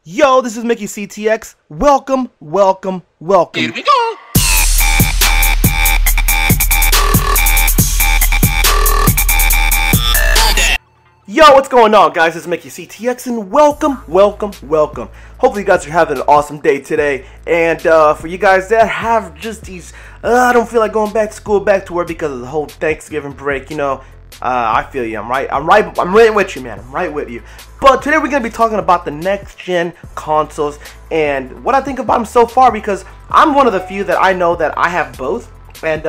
Yo, this is Mickeyctx. Welcome. Here we go. Yo, what's going on, guys? It's Mickeyctx, and welcome. Hopefully you guys are having an awesome day today. And for you guys that have just these, I don't feel like going back to school, back to work because of the whole Thanksgiving break, you know, I feel you. I'm right with you, man. I'm right with you. But today we're gonna be talking about the next gen consoles and what I think about them so far, because I'm one of the few that I know that I have both, and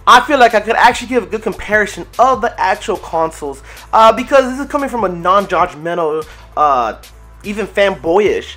I feel like I could actually give a good comparison of the actual consoles, because this is coming from a non-judgmental, even fanboyish,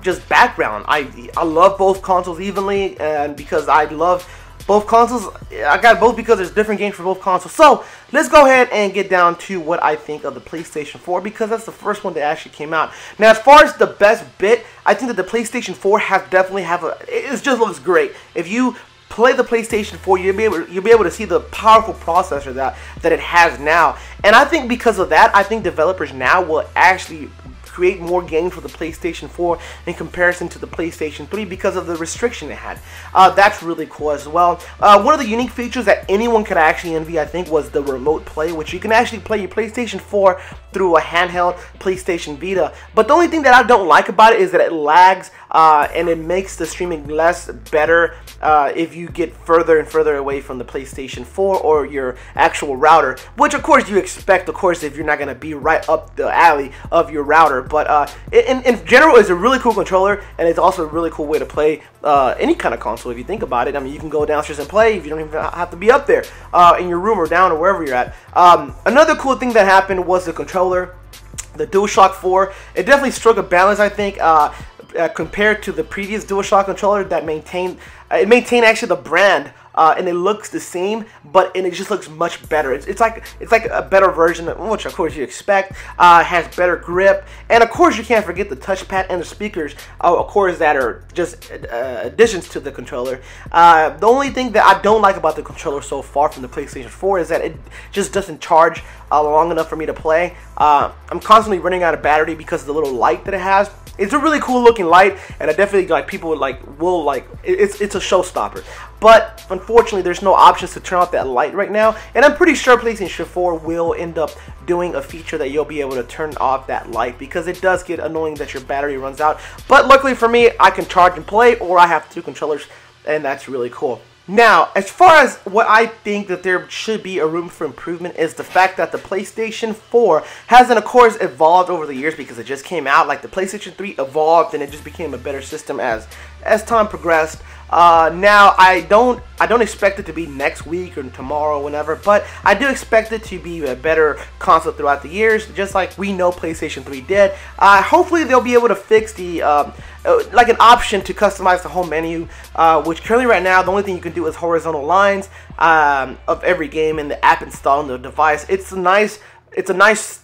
just background. I love both consoles evenly, and because I love both consoles, I got both because there's different games for both consoles. So let's go ahead and get down to what I think of the PlayStation 4, because that's the first one that actually came out. Now, as far as the best bit, I think that the PlayStation 4 definitely have a, it just looks great. If you play the PlayStation 4, you'll be able to see the powerful processor that it has now. And I think because of that, I think developers now will actually create more games for the PlayStation 4 in comparison to the PlayStation 3 because of the restriction it had. That's really cool as well. One of the unique features that anyone could actually envy, I think, was the remote play, which you can actually play your PlayStation 4 through a handheld PlayStation Vita. But the only thing that I don't like about it is that it lags, and it makes the streaming less better if you get further and further away from the PlayStation 4 or your actual router, which of course you expect, of course, if you're not going to be right up the alley of your router. But in general, it's a really cool controller, and it's also a really cool way to play any kind of console if you think about it. I mean, you can go downstairs and play if you don't even have to be up there in your room or down or wherever you're at. Another cool thing that happened was the controller, the DualShock 4. It definitely struck a balance, I think, compared to the previous DualShock controller that maintained actually the brand, and it looks the same, but it just looks much better. It's like a better version, which of course you expect. Has better grip, and of course you can't forget the touchpad and the speakers, of course, that are just additions to the controller. The only thing that I don't like about the controller so far from the PlayStation 4 is that it just doesn't charge long enough for me to play. I'm constantly running out of battery because of the little light that it has. It's a really cool looking light, and I definitely people will it's a showstopper. But unfortunately, there's no options to turn off that light right now, and I'm pretty sure PlayStation 4 will end up doing a feature that you'll be able to turn off that light, because it does get annoying that your battery runs out. But luckily for me, I can charge and play, or I have two controllers, and that's really cool. Now, as far as what I think that there should be a room for improvement is the fact that the PlayStation 4 hasn't, of course, evolved over the years, because it just came out. Like the PlayStation 3 evolved, and it just became a better system as time progressed. Now, I don't expect it to be next week or tomorrow or whenever, but I do expect it to be a better console throughout the years, just like we know PlayStation 3 did. Hopefully, they'll be able to fix the like an option to customize the home menu, which currently right now the only thing you can do is horizontal lines of every game in the app installed on the device. It's a nice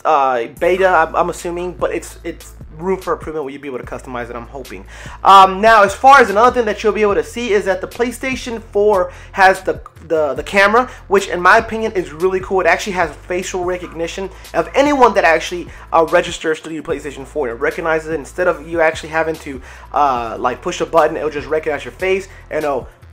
beta, I'm assuming, but it's room for improvement where you'll be able to customize it, I'm hoping. Now, as far as another thing that you'll be able to see is that the PlayStation 4 has the camera, which in my opinion is really cool. It actually has facial recognition of anyone that actually registers to the PlayStation 4. It recognizes it instead of you actually having to like push a button. It'll just recognize your face, and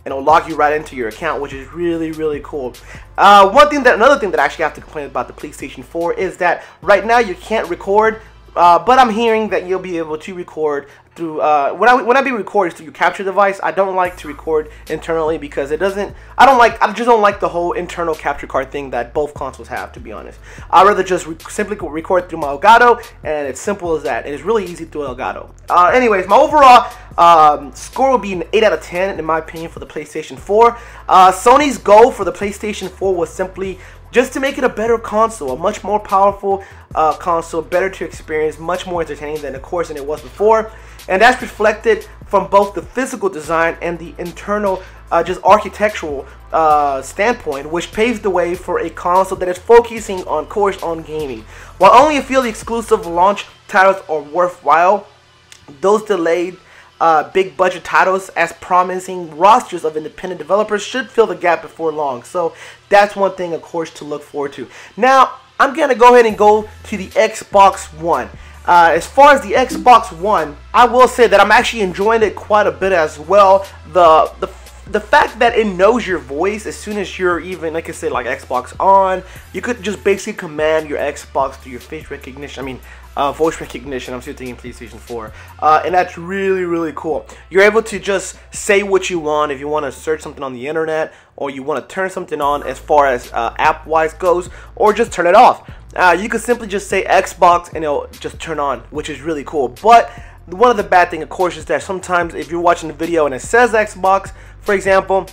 it'll log you right into your account, which is really cool. Another thing that I actually have to complain about the PlayStation 4 is that right now you can't record. But I'm hearing that you'll be able to record through when I be recording through your capture device. I don't like to record internally because it doesn't. I just don't like the whole internal capture card thing that both consoles have, to be honest. I'd rather just simply record through my Elgato, and it's simple as that. And it's really easy through Elgato. Anyways, my overall score will be an 8 out of 10 in my opinion for the PlayStation 4. Sony's goal for the PlayStation 4 was simply just to make it a better console, a much more powerful console, better to experience, much more entertaining than it was before. And that's reflected from both the physical design and the internal, just architectural standpoint, which paves the way for a console that is focusing on gaming. While only a few of the exclusive launch titles are worthwhile, those delayed big budget titles as promising rosters of independent developers should fill the gap before long. So that's one thing, of course, to look forward to. Now, I'm going to go ahead and go to the Xbox One. As far as the Xbox One, I will say that I'm actually enjoying it quite a bit as well. The fact that it knows your voice as soon as you're even, like I said, like Xbox on, you could just basically command your Xbox through your face recognition. I mean, voice recognition. I'm still thinking PlayStation 4, and that's really cool. You're able to just say what you want if you want to search something on the internet, or you want to turn something on as far as app-wise goes, or just turn it off. You could simply just say Xbox and it'll just turn on, which is really cool. But one of the bad things, of course, is that sometimes if you're watching the video and it says Xbox, for example,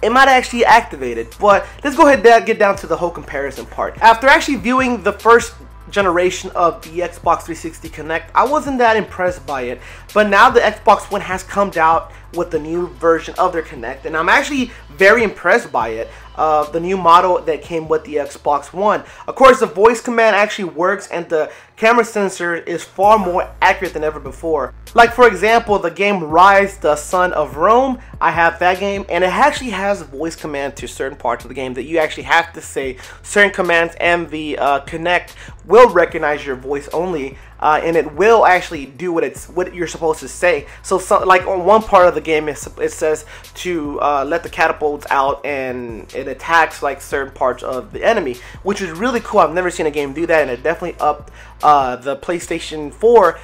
it might actually activate it. But let's go ahead and get down to the whole comparison part. After actually viewing the first generation of the Xbox 360 Connect, I wasn't that impressed by it. But now the Xbox One has come out with the new version of their Connect, and I'm actually very impressed by it. The new model that came with the Xbox One. Of course, the voice command actually works, and the camera sensor is far more accurate than ever before. Like, for example, the game Rise, the Son of Rome, I have that game, and it actually has voice command to certain parts of the game that you actually have to say certain commands, and the Connect will recognize your voice only, and it will actually do what you're supposed to say. So like on one part of the game, it says to let the catapults out, and it attacks like certain parts of the enemy, which is really cool. I've never seen a game do that, and it definitely upped the PlayStation 4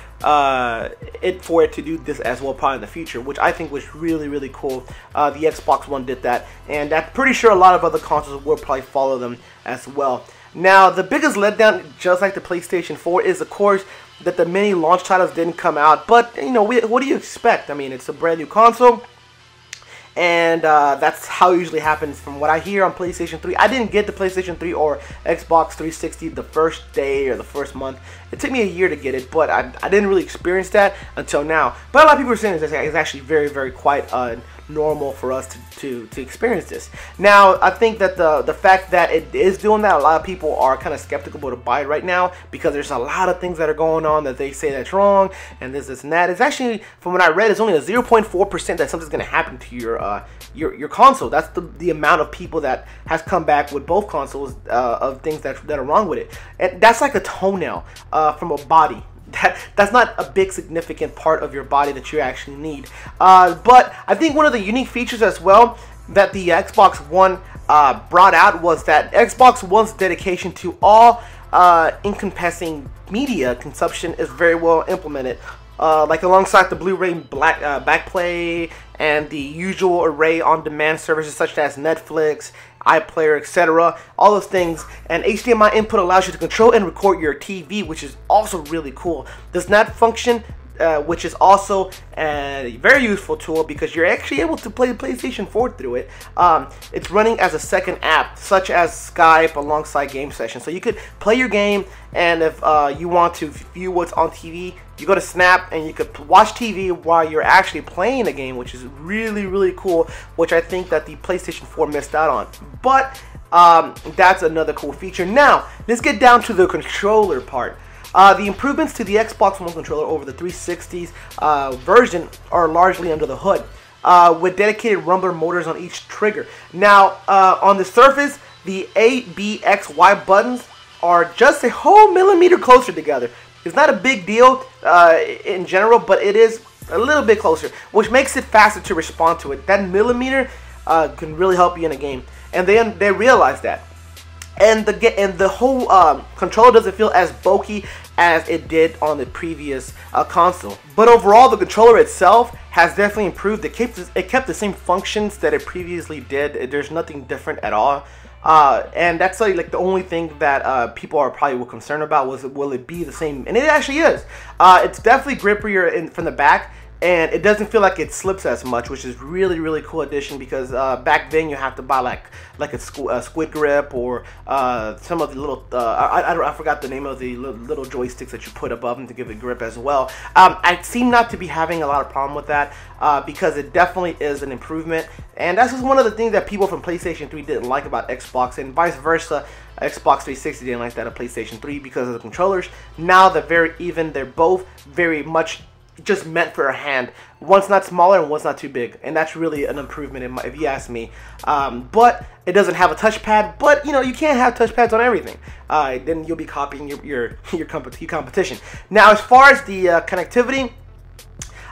for it to do this as well probably in the future, which I think was really cool. The Xbox One did that, and I'm pretty sure a lot of other consoles will probably follow them as well. Now, the biggest letdown, just like the PlayStation 4, is of course that the many launch titles didn't come out. But you know, what do you expect? I mean, it's a brand new console, and that's how it usually happens from what I hear on PlayStation 3. I didn't get the PlayStation 3 or Xbox 360 the first day or the first month. It took me a year to get it, but I didn't really experience that until now. But a lot of people are saying it's actually very quite normal for us to experience this. Now, I think that the fact that it is doing that, a lot of people are kind of skeptical to buy it right now, because there's a lot of things that are going on that they say that's wrong, and this and that. It's actually, from what I read, it's only a 0.4% that something's going to happen to your console. That's the amount of people that has come back with both consoles of things that are wrong with it. And that's like a toenail from a body. That's not a big significant part of your body that you actually need. But I think one of the unique features as well that the Xbox One brought out was that Xbox One's dedication to all encompassing media consumption is very well implemented. Like alongside the Blu-ray backplay and the usual array on-demand services such as Netflix, iPlayer, etc. All those things. And HDMI input allows you to control and record your TV, which is also really cool. Does not function, which is also a very useful tool because you're actually able to play PlayStation 4 through it. It's running as a second app, such as Skype alongside game sessions. So you could play your game, and if you want to view what's on TV, you go to Snap and you could watch TV while you're actually playing the game, which is really cool, which I think that the PlayStation 4 missed out on. But that's another cool feature. Now, let's get down to the controller part. The improvements to the Xbox One controller over the 360's version are largely under the hood, with dedicated rumbler motors on each trigger. Now, on the surface, the A, B, X, Y buttons are just a whole millimeter closer together. It's not a big deal in general, but it is a little bit closer, which makes it faster to respond to it. That millimeter can really help you in a game, and then they realize that. And the whole controller doesn't feel as bulky as it did on the previous console. But overall, the controller itself has definitely improved. It kept the same functions that it previously did. There's nothing different at all. And that's like the only thing that people are probably concerned about was, will it be the same? And it actually is. It's definitely gripperier from the back, and it doesn't feel like it slips as much, which is really cool addition, because back then you have to buy like a squid grip or some of the little I forgot the name of the little joysticks that you put above them to give it grip as well. I seem not to be having a lot of problem with that because it definitely is an improvement, and that's just one of the things that people from PlayStation 3 didn't like about Xbox, and vice versa. Xbox 360 didn't like that of PlayStation 3 because of the controllers. Now they're very even. They're both very much just meant for a hand. One's not smaller and one's not too big, and that's really an improvement if you ask me. But it doesn't have a touchpad. But you know, you can't have touchpads on everything. Then you'll be copying your competition. Now, as far as the connectivity,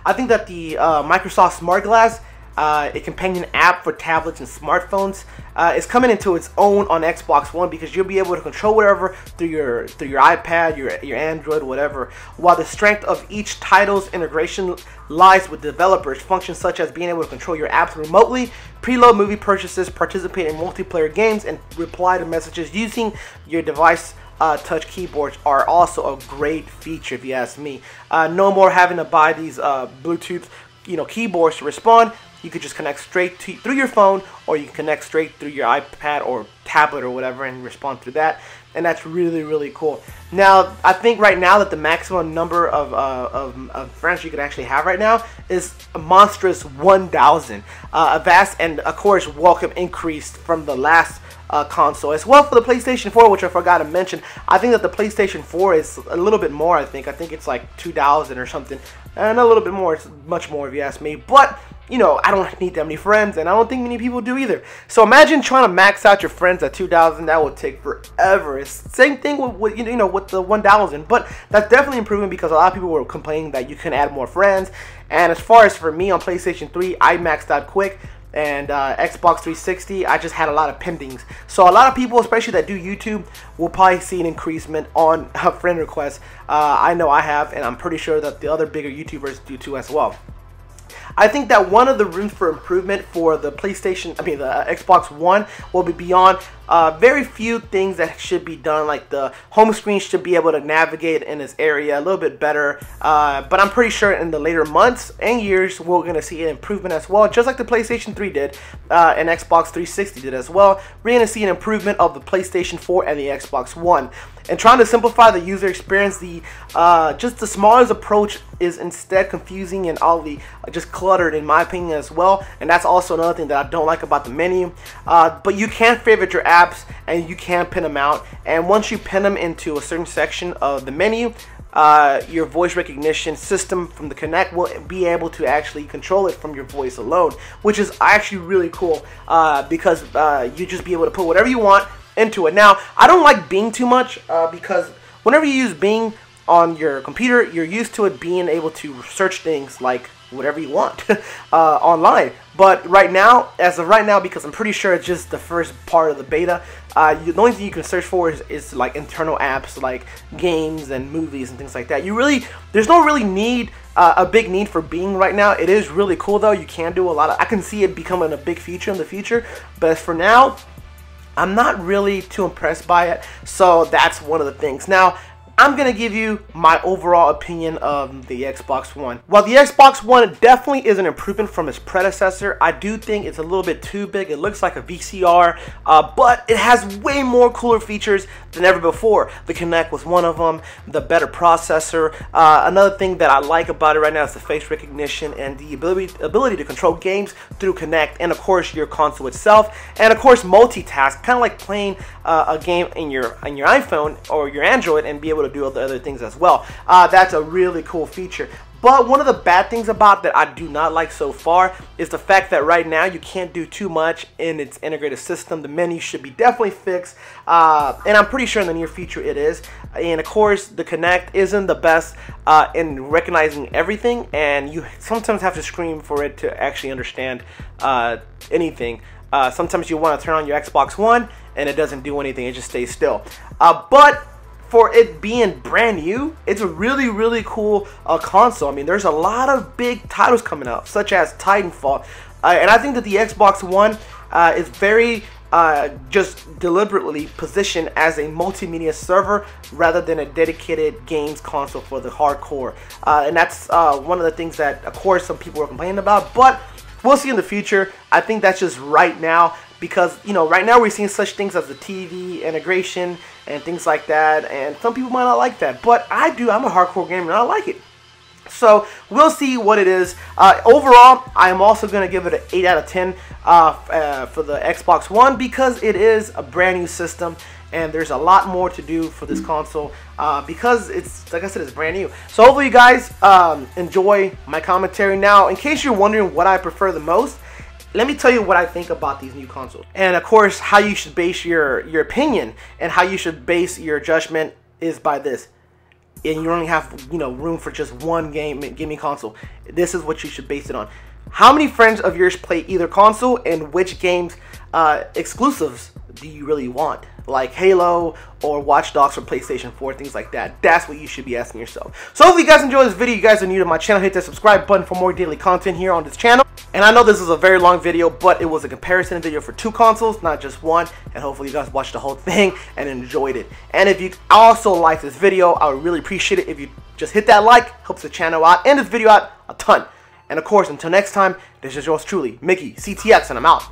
I think that the Microsoft Smart Glass, a companion app for tablets and smartphones, is coming into its own on Xbox One, because you'll be able to control whatever through your iPad, your Android, whatever. While the strength of each title's integration lies with developers, functions such as being able to control your apps remotely, preload movie purchases, participate in multiplayer games, and reply to messages using your device. Touch keyboards are also a great feature, if you ask me. No more having to buy these Bluetooth, keyboards to respond. You could just connect straight through your phone, or you can connect straight through your iPad or tablet or whatever and respond through that. And that's really, really cool. Now, I think right now that the maximum number of friends you can actually have right now is a monstrous 1,000. A vast and, of course, welcome increase from the last console. As well for the PlayStation 4, which I forgot to mention. I think that the PlayStation 4 is a little bit more, I think it's like 2,000 or something. And a little bit more, it's much more if you ask me. But, I don't need that many friends, and I don't think many people do either. So imagine trying to max out your friends at 2,000. That would take forever. It's the same thing with with the 1,000. But that's definitely improving, because a lot of people were complaining that you can add more friends. And as far as for me on PlayStation 3, I maxed out quick. And Xbox 360, I just had a lot of pendings. So a lot of people, especially that do YouTube, will probably see an increasement on friend requests. I know I have, and I'm pretty sure that the other bigger YouTubers do too as well. I think that one of the rooms for improvement for the Xbox One will be beyond very few things that should be done. Like the home screen should be able to navigate in this area a little bit better. But I'm pretty sure in the later months and years, we're going to see an improvement as well. Just like the PlayStation 3 did and Xbox 360 did as well. We're going to see an improvement of the PlayStation 4 and the Xbox One. And trying to simplify the user experience, just the smallest approach is instead confusing and all the just cluttered, in my opinion, as well. And that's also another thing that I don't like about the menu. But you can favorite your apps, and you can pin them out. And once you pin them into a certain section of the menu, your voice recognition system from the Kinect will be able to actually control it from your voice alone, which is actually really cool, because you just be able to put whatever you want into it. Now, I don't like Bing too much, because whenever you use Bing on your computer, you're used to it being able to search things like whatever you want online. But right now, as of right now, because I'm pretty sure it's just the first part of the beta, the only thing you can search for is like internal apps like games and movies and things like that. There's no really need, a big need for Bing right now. It is really cool though. You can do a lot of, I can see it becoming a big feature in the future, but as for now, I'm not really too impressed by it. So that's one of the things. Now, I'm going to give you my overall opinion of the Xbox One. While the Xbox One definitely is an improvement from its predecessor, I do think it's a little bit too big. It looks like a VCR, but it has way more cooler features than ever before. The Kinect was one of them, the better processor. Another thing that I like about it right now is the face recognition and the ability to control games through Kinect, and of course your console itself, and of course multitask, kind of like playing a game in your iPhone or your Android and be able to do other things as well. That's a really cool feature. But one of the bad things about that I do not like so far is the fact that right now you can't do too much in its integrated system. The menu should be definitely fixed, and I'm pretty sure in the near future it is. And of course, the Kinect isn't the best in recognizing everything, and you sometimes have to scream for it to actually understand anything. Sometimes you want to turn on your Xbox One and it doesn't do anything, it just stays still. But for it being brand new, it's a really, really cool console. I mean, there's a lot of big titles coming out, such as Titanfall. And I think that the Xbox One is very just deliberately positioned as a multimedia server rather than a dedicated games console for the hardcore. And that's one of the things that, of course, some people are complaining about. But we'll see in the future. I think that's just right now, because right now we're seeing such things as the TV integration and things like that, and some people might not like that, but I do. I'm a hardcore gamer and I like it. So we'll see what it is. Overall, I am also going to give it an 8 out of 10 for the Xbox One, because it is a brand new system and there's a lot more to do for this console because it's, like I said, it's brand new. So hopefully you guys enjoy my commentary. Now, in case you're wondering what I prefer the most, let me tell you what I think about these new consoles, and of course how you should base your opinion and how you should base your judgment is by this. And you only have, you know, room for just one gaming console. This is what you should base it on. How many friends of yours play either console, and which games exclusives do you really want? Like Halo or Watch Dogs for PlayStation 4, things like that. That's what you should be asking yourself. So hopefully you guys enjoy this video. You guys are new to my channel, hit that subscribe button for more daily content here on this channel. And I know this is a very long video, but it was a comparison video for two consoles, not just one. And hopefully you guys watched the whole thing and enjoyed it. And if you also like this video, I would really appreciate it if you just hit that like. Helps the channel out and this video out a ton. And of course, until next time, this is yours truly, Mickeyctx, and I'm out.